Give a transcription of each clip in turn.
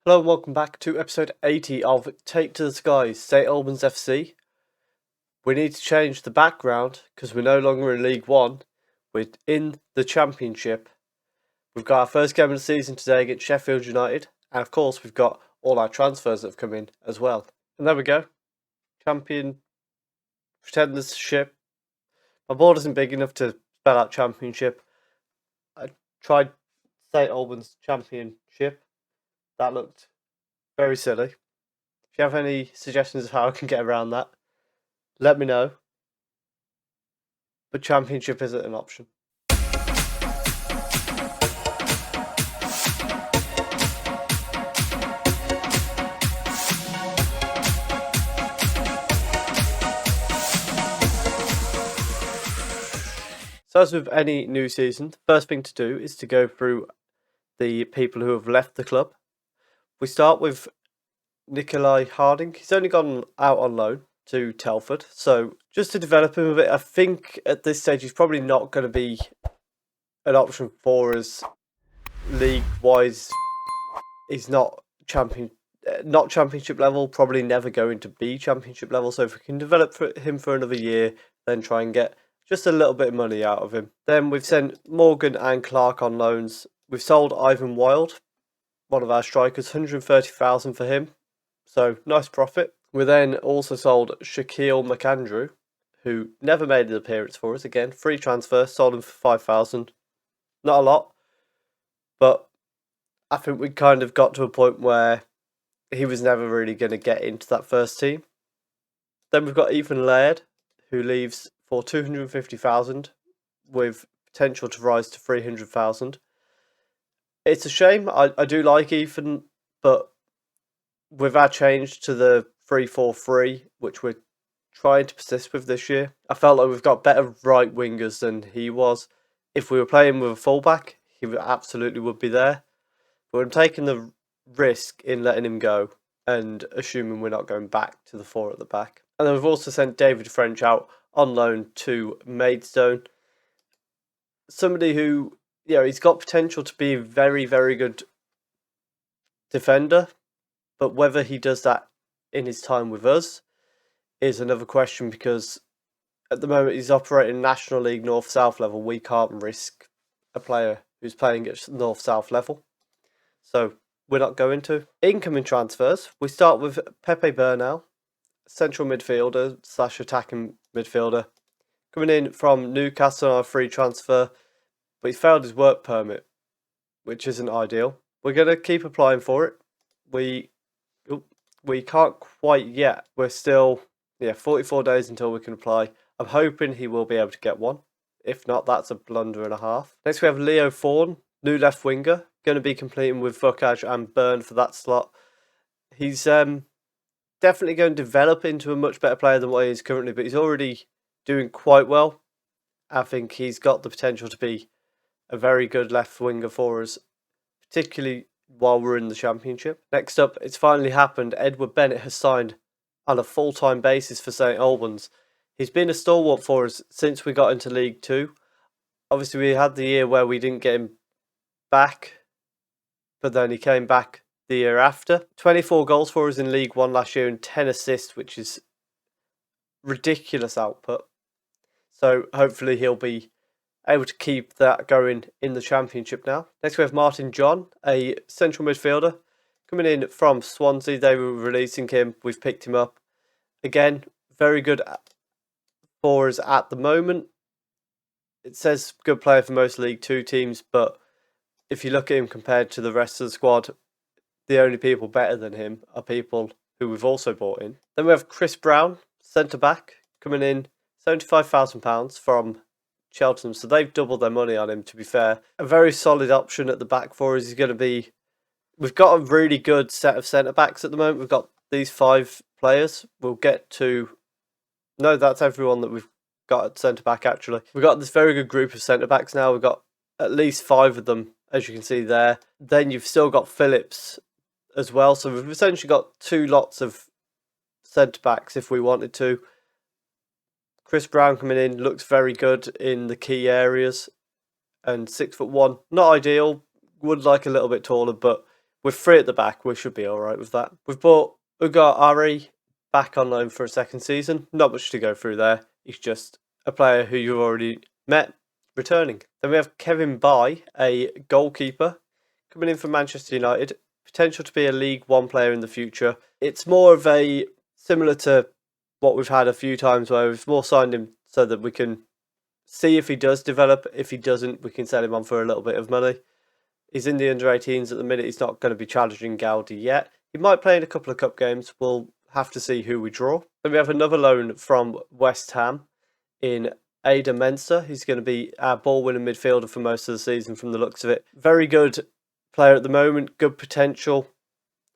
Hello and welcome back to episode 80 of Take to the Skies, St Albans FC. We need to change the background because we're no longer in League One. We're in the Championship. We've got our first game of the season today against Sheffield United. And of course we've got all our transfers that have come in as well. And there we go. Pretendership. My board isn't big enough to spell out Championship. I tried St Albans Championship. That looked very silly. If you have any suggestions of how I can get around that, let me know. But Championship isn't an option. So as with any new season, the first thing to do is to go through the people who have left the club. We start with Nikolai Harding. He's only gone out on loan to Telford. So just to develop him a bit, I think at this stage he's probably not going to be an option for us league-wise. He's not championship level, probably never going to be championship level. So if we can develop him for another year, then try and get just a little bit of money out of him. Then we've sent Morgan and Clark on loans. We've sold Ivan Wild, one of our strikers, 130,000 for him. So nice profit. We then also sold Shaquille McAndrew, who never made an appearance for us. Again, free transfer, sold him for 5,000. Not a lot, but I think we kind of got to a point where he was never really going to get into that first team. Then we've got Ethan Laird, who leaves for 250,000 with potential to rise to 300,000. It's a shame. I do like Ethan, but with our change to the 3-4-3, which we're trying to persist with this year, I felt like we've got better right wingers than he was. If we were playing with a fullback, he absolutely would be there. But I'm taking the risk in letting him go and assuming we're not going back to the four at the back. And then we've also sent David French out on loan to Maidstone. Somebody who, he's got potential to be a very, very good defender, but whether he does that in his time with us is another question, because at the moment he's operating National League North-South level. We can't risk a player who's playing at North-South level. So we're not going to. Incoming transfers. We start with Pepe Bernal, central midfielder / attacking midfielder, coming in from Newcastle on a free transfer, but he failed his work permit, which isn't ideal. We're going to keep applying for it. We can't quite yet. We're still 44 days until we can apply. I'm hoping he will be able to get one. If not, that's a blunder and a half. Next we have Leo Fawn, new left winger, going to be competing with Vukaj and Byrne for that slot. He's definitely going to develop into a much better player than what he is currently, but he's already doing quite well. I think he's got the potential to be a very good left winger for us, particularly while we're in the Championship. Next up, it's finally happened. Edward Bennett has signed on a full-time basis for St Albans. He's been a stalwart for us since we got into League 2. Obviously, we had the year where we didn't get him back, but then he came back the year after. 24 goals for us in League 1 last year and 10 assists, which is ridiculous output. So hopefully he'll be able to keep that going in the Championship now. Next we have Martin John, a central midfielder, coming in from Swansea. They were releasing him. We've picked him up. Again, very good for us at the moment. It says good player for most League 2 teams, but if you look at him compared to the rest of the squad, the only people better than him are people who we've also bought in. Then we have Chris Brown, centre-back, coming in £75,000 from Cheltenham, so they've doubled their money on him, to be fair. A very solid option at the back for us. He's going to be... We've got a really good set of centre-backs at the moment. We've got these 5 players. We'll get to... No, that's everyone that we've got at centre-back, actually. We've got this very good group of centre-backs now. We've got at least 5 of them, as you can see there. Then you've still got Phillips as well. So we've essentially got 2 lots of centre-backs if we wanted to. Chris Brown coming in, looks very good in the key areas. And 6'1", not ideal. Would like a little bit taller, but with 3 at the back, we should be alright with that. We've bought Ugar Ari back on loan for a second season. Not much to go through there. He's just a player who you've already met returning. Then we have Kevin Bye, a goalkeeper, coming in from Manchester United. Potential to be a League One player in the future. It's more of a similar to what we've had a few times where we've more signed him so that we can see if he does develop. If he doesn't, we can sell him on for a little bit of money. He's in the under-18s at the minute. He's not going to be challenging Gaudi yet. He might play in a couple of cup games. We'll have to see who we draw. Then we have another loan from West Ham in Ada Mensah. He's going to be our ball-winning midfielder for most of the season from the looks of it. Very good player at the moment. Good potential.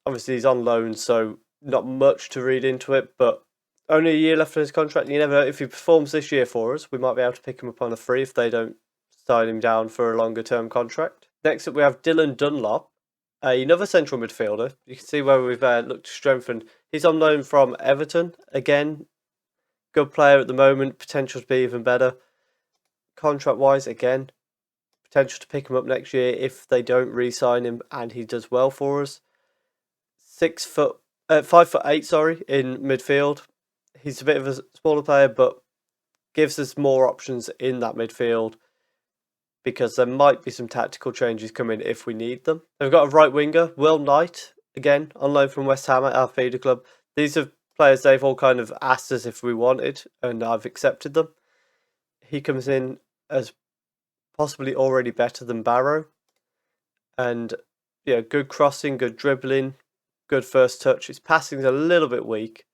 Obviously, he's on loan, so not much to read into it, but only a year left on his contract. You never know. If he performs this year for us, we might be able to pick him up on a free if they don't sign him down for a longer-term contract. Next up, we have Dylan Dunlop, another central midfielder. You can see where we've looked to strengthen. He's on loan from Everton. Again, good player at the moment. Potential to be even better. Contract-wise, again, potential to pick him up next year if they don't re-sign him and he does well for us. 5'8", in midfield. He's a bit of a smaller player, but gives us more options in that midfield because there might be some tactical changes coming if we need them. We've got a right winger, Will Knight, again, on loan from West Ham at our feeder club. These are players they've all kind of asked us if we wanted, and I've accepted them. He comes in as possibly already better than Barrow. And, yeah, good crossing, good dribbling, good first touch. His passing's a little bit weak.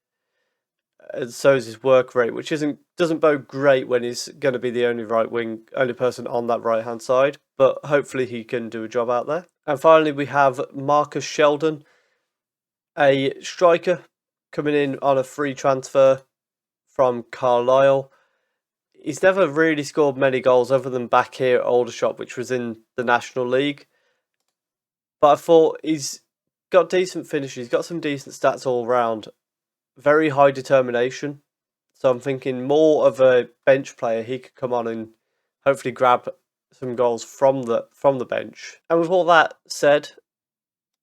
And so is his work rate, which doesn't bode great when he's going to be the only person on that right hand side. But hopefully he can do a job out there. And finally, we have Marcus Sheldon, a striker coming in on a free transfer from Carlisle. He's never really scored many goals other than back here at Aldershot, which was in the National League. But I thought he's got decent finishes. He's got some decent stats all round. Very high determination. So I'm thinking more of a bench player. He could come on and hopefully grab some goals from the bench. And with all that said,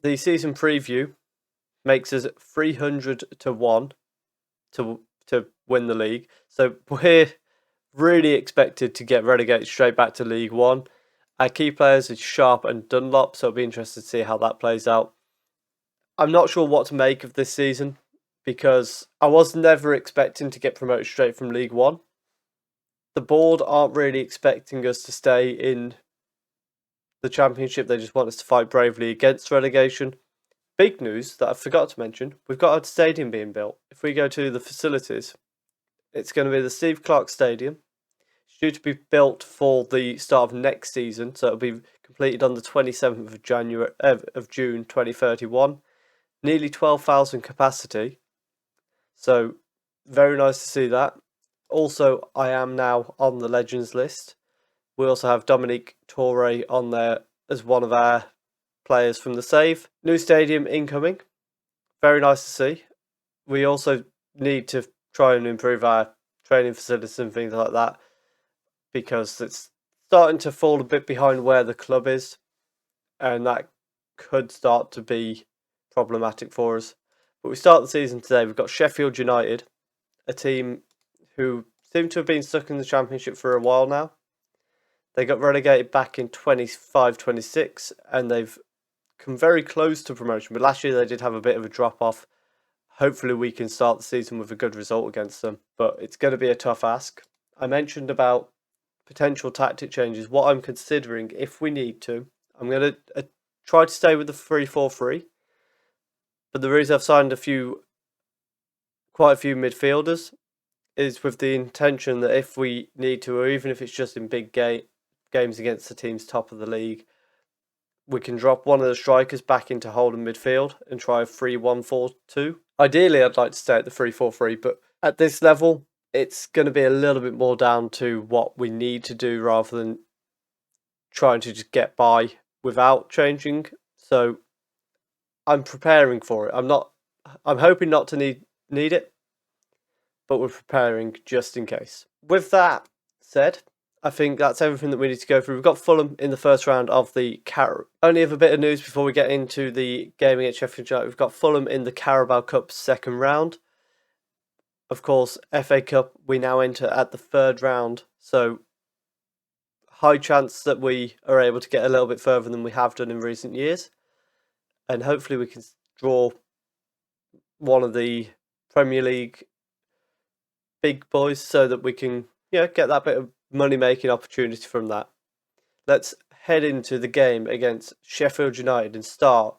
the season preview makes us 300 to 1 to win the league. So we're really expected to get relegated straight back to League One. Our key players are Sharp and Dunlop, so I'll be interested to see how that plays out. I'm not sure what to make of this season because I was never expecting to get promoted straight from League One. The board aren't really expecting us to stay in the Championship. They just want us to fight bravely against relegation. Big news that I forgot to mention, we've got a stadium being built. If we go to the facilities, it's going to be the Steve Clarke Stadium. It's due to be built for the start of next season, so it'll be completed on the 27th of June 2031. Nearly 12,000 capacity. So, very nice to see that. Also, I am now on the Legends list. We also have Dominique Torre on there as one of our players from the save. New stadium incoming. Very nice to see. We also need to try and improve our training facilities and things like that because it's starting to fall a bit behind where the club is, and that could start to be problematic for us. But we start the season today. We've got Sheffield United, a team who seem to have been stuck in the Championship for a while now. They got relegated back in 25-26 and they've come very close to promotion. But last year they did have a bit of a drop-off. Hopefully we can start the season with a good result against them. But it's going to be a tough ask. I mentioned about potential tactic changes. What I'm considering, if we need to, I'm going to try to stay with the 3-4-3. But the reason I've signed quite a few midfielders is with the intention that if we need to, or even if it's just in big games against the teams top of the league, we can drop one of the strikers back into holding midfield and try a 3-1-4-2. Ideally, I'd like to stay at the 3-4-3, but at this level, it's going to be a little bit more down to what we need to do rather than trying to just get by without changing. So I'm preparing for it. I'm hoping not to need it, but we're preparing just in case. With that said, I think that's everything that we need to go through. We've got Fulham in the first round of the Only have a bit of news before we get into the game against Sheffield United. We've got Fulham in the Carabao Cup second round. Of course, FA Cup, we now enter at the third round. So, high chance that we are able to get a little bit further than we have done in recent years. And hopefully we can draw one of the Premier League big boys so that we can get that bit of money-making opportunity from that. Let's head into the game against Sheffield United and start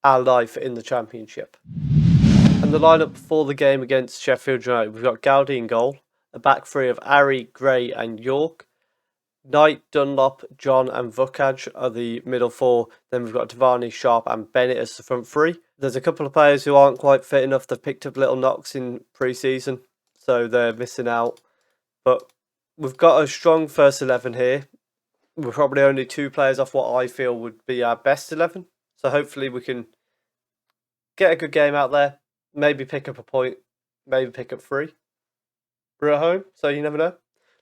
our life in the Championship. And the lineup for the game against Sheffield United, we've got Gowdy in goal, a back three of Ari, Gray and York. Knight, Dunlop, John and Vukaj are the middle four. Then we've got Davani, Sharp and Bennett as the front three. There's a couple of players who aren't quite fit enough. They've picked up little knocks in pre-season, so they're missing out. But we've got a strong first 11 here. We're probably only 2 players off what I feel would be our best 11. So hopefully we can get a good game out there. Maybe pick up a point. Maybe pick up 3. We're at home, so you never know.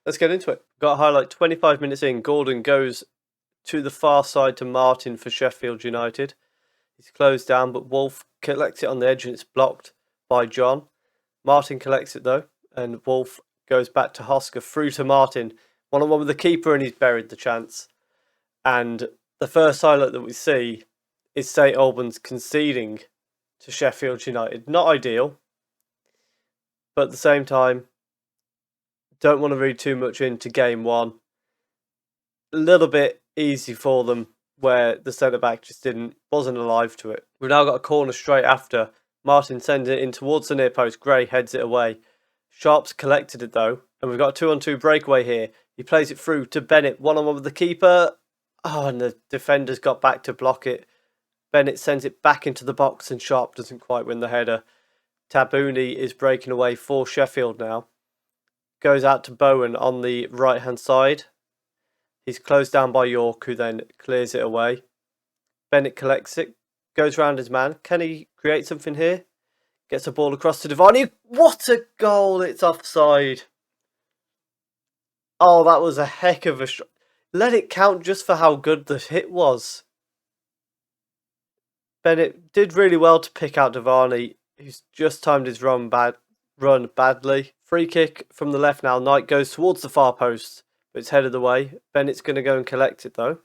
Let's get into it. Got a highlight 25 minutes in. Gordon goes to the far side to Martin for Sheffield United. He's closed down, but Wolf collects it on the edge and it's blocked by John. Martin collects it though, and Wolf goes back to Hosker, through to Martin. 1-on-1 with the keeper, and he's buried the chance. And the first highlight that we see is St Albans conceding to Sheffield United. Not ideal, but at the same time, don't want to read too much into game one. A little bit easy for them, where the centre-back just wasn't alive to it. We've now got a corner straight after. Martin sends it in towards the near post. Gray heads it away. Sharp's collected it though, and we've got a 2-on-2 breakaway here. He plays it through to Bennett, 1-on-1 with the keeper. Oh, and the defender's got back to block it. Bennett sends it back into the box and Sharp doesn't quite win the header. Tabouni is breaking away for Sheffield now. Goes out to Bowen on the right-hand side. He's closed down by York, who then clears it away. Bennett collects it, goes round his man. Can he create something here? Gets a ball across to Davani. What a goal! It's offside. Oh, that was a heck of a shot. Let it count just for how good the hit was. Bennett did really well to pick out Davani, who's just timed his run badly. Free kick from the left now. Knight goes towards the far post, but it's headed away. Bennett's going to go and collect it though.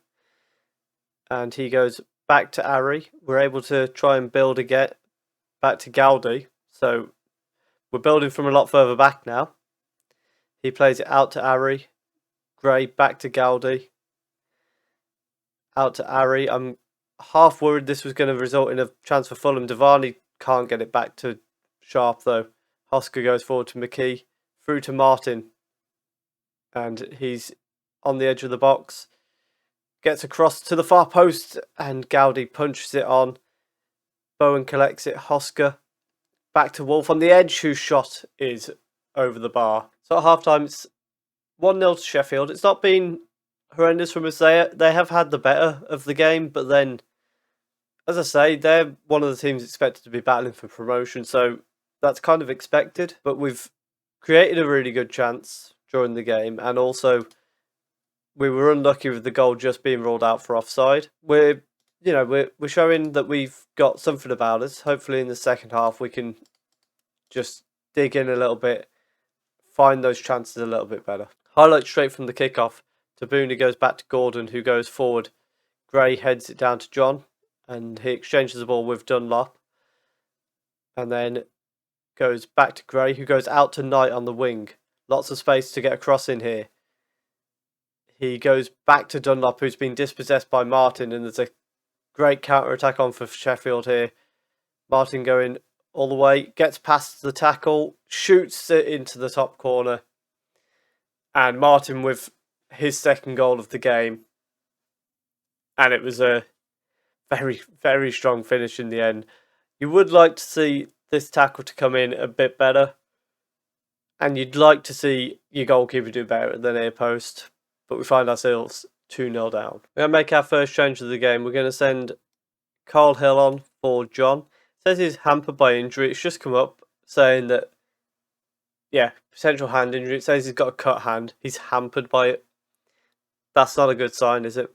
And he goes back to Ari. We're able to try and build again. Back to Gowdy. So we're building from a lot further back now. He plays it out to Ari. Gray back to Gowdy. Out to Ari. I'm half worried this was going to result in a chance for Fulham. Davani can't get it back to Sharp though. Hosker goes forward to McKee. Through to Martin. And he's on the edge of the box. Gets across to the far post. And Gowdy punches it on. Bowen collects it. Hosker. Back to Wolf on the edge, whose shot is over the bar. So at half-time, it's 1-0 to Sheffield. It's not been horrendous from us. They have had the better of the game, but then, as I say, they're one of the teams expected to be battling for promotion, so that's kind of expected. But we've created a really good chance during the game, and also we were unlucky with the goal just being ruled out for offside. We're showing that we've got something about us. Hopefully in the second half we can just dig in a little bit, find those chances a little bit better. Highlight straight from the kickoff. Tabouni goes back to Gordon, who goes forward. Gray heads it down to John, and he exchanges the ball with Dunlop. And then goes back to Gray, who goes out to Knight on the wing. Lots of space to get across in here. He goes back to Dunlop, who's been dispossessed by Martin, and there's a great counter-attack on for Sheffield here. Martin going all the way, gets past the tackle, shoots it into the top corner. And Martin with his second goal of the game. And it was a very, very strong finish in the end. You would like to see this tackle to come in a bit better. And you'd like to see your goalkeeper do better at the near post. But we find ourselves 2-0 down. We're going to make our first change of the game. We're going to send Carl Hill on for John. It says he's hampered by injury. It's just come up saying that potential hand injury. It says he's got a cut hand. He's hampered by it. That's not a good sign, is it?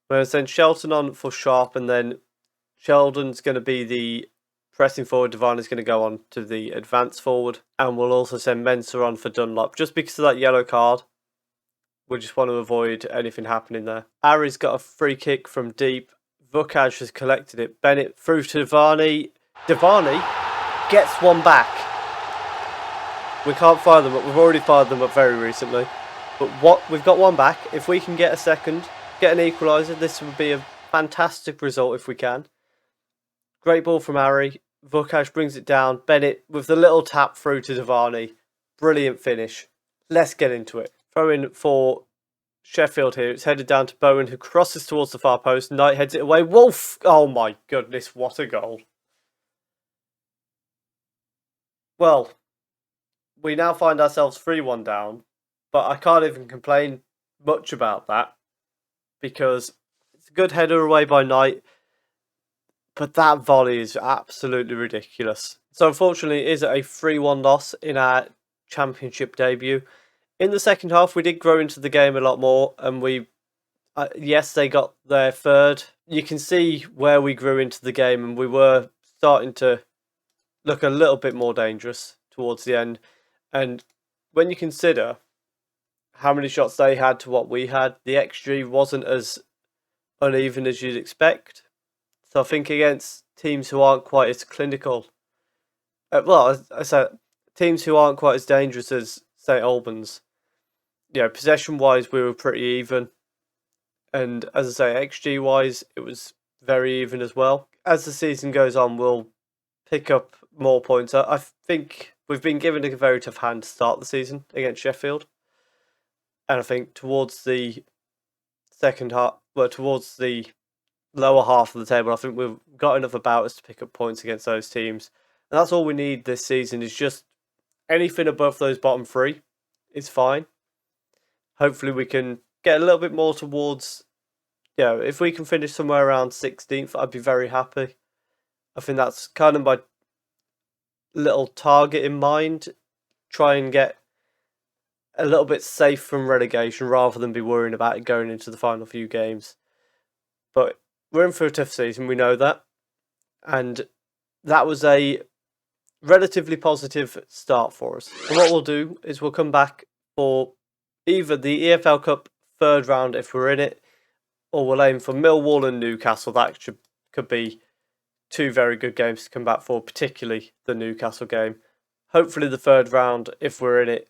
We're going to send Shelton on for Sharp, and then Sheldon's going to be the pressing forward. Devine is going to go on to the advance forward. And we'll also send Mensah on for Dunlop, just because of that yellow card. We just want to avoid anything happening there. Ari's got a free kick from deep. Vukaj has collected it. Bennett through to Devani. Devani gets one back. We can't fire them up. We've already fired them up very recently. But we've got one back. If we can get a second, get an equaliser, this would be a fantastic result if we can. Great ball from Ari. Vukaj brings it down. Bennett with the little tap through to Devani. Brilliant finish. Let's get into it. Throw in for Sheffield here. It's headed down to Bowen, who crosses towards the far post. Knight heads it away. Wolf! Oh my goodness, what a goal. Well, we now find ourselves 3-1 down, but I can't even complain much about that because it's a good header away by Knight, but that volley is absolutely ridiculous. So unfortunately, it is a 3-1 loss in our Championship debut. In the second half, we did grow into the game a lot more, and yes, they got their third. You can see where we grew into the game, and we were starting to look a little bit more dangerous towards the end. And when you consider how many shots they had to what we had, the XG wasn't as uneven as you'd expect. So I think against teams who aren't quite as clinical, as I said, teams who aren't quite as dangerous as, say, Albans, possession-wise, we were pretty even. And as I say, XG-wise, it was very even as well. As the season goes on, we'll pick up more points. I think we've been given a very tough hand to start the season against Sheffield. And I think towards the second half, towards the lower half of the table, I think we've got enough about us to pick up points against those teams. And that's all we need this season, is just anything above those bottom three is fine. Hopefully we can get a little bit more towards, if we can finish somewhere around 16th, I'd be very happy. I think that's kind of my little target in mind. Try and get a little bit safe from relegation rather than be worrying about it going into the final few games. But we're in for a tough season, we know that. And that was a relatively positive start for us. And what we'll do is we'll come back for either the EFL Cup third round if we're in it, or we'll aim for Millwall and Newcastle. That could be two very good games to come back for, particularly the Newcastle game. Hopefully the third round, if we're in it,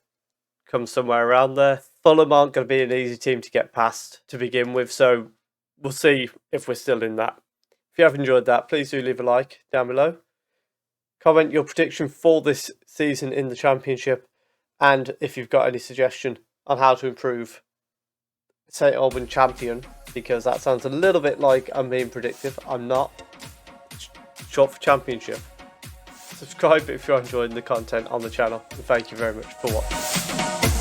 comes somewhere around there. Fulham aren't going to be an easy team to get past to begin with, so we'll see if we're still in that. If you have enjoyed that, please do leave a like down below. Comment your prediction for this season in the Championship, and if you've got any suggestion on how to improve St Albans champion, because that sounds a little bit like I'm being predictive. I'm not. Short for Championship. Subscribe if you're enjoying the content on the channel, and thank you very much for watching.